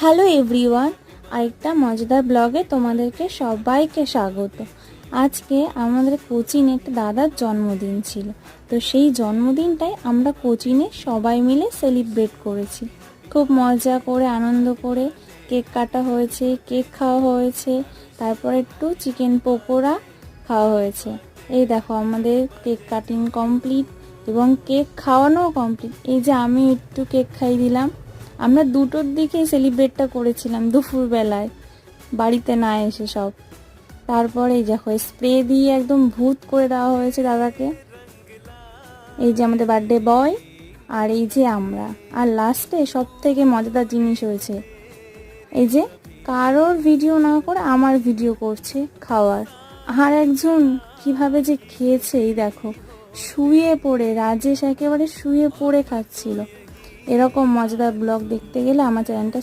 Hello everyone, আরেকটা মজাদার ব্লগে তোমাদেরকে সবাইকে স্বাগত। আজকে আমাদের কোচিনে একটা দাদার জন্মদিন ছিল, তো সেই জন্মদিনটাই আমরা কোচিনে সবাই মিলে সেলিব্রেট করেছি। খুব মজা করে আনন্দ করে কেক কাটা হয়েছে, কেক খাওয়া হয়েছে, তারপর একটু চিকেন পকোড়া খাওয়া হয়েছে। এই দেখো আমাদের কেক কাটিং কমপ্লিট এবং কেক খাওয়ানোও কমপ্লিট। এই যে আমি একটু কেক খাইয়ে দিলাম। আমরা 2টোর দিকেই সেলিব্রেটটা করেছিলাম, দুপুরবেলায়, বাড়িতে না এসে সব। তারপরে এই দেখো স্প্রে দিয়ে একদম ভূত করে দেওয়া হয়েছে দাদাকে। এই যে আমাদের বার্থডে বয়, আর এই যে আমরা। আর লাস্টে সব থেকে মজাদার জিনিস হয়েছে, এই যে কারোর ভিডিও না করে আমার ভিডিও করছে খাওয়ার। আর একজন কিভাবে যে খেয়েছে, এই দেখো শুয়ে পড়ে, রাজেশ একেবারে শুয়ে পড়ে খাচ্ছিল। এরকম মজাদার ব্লগ দেখতে গেলে আমার চ্যানেলটা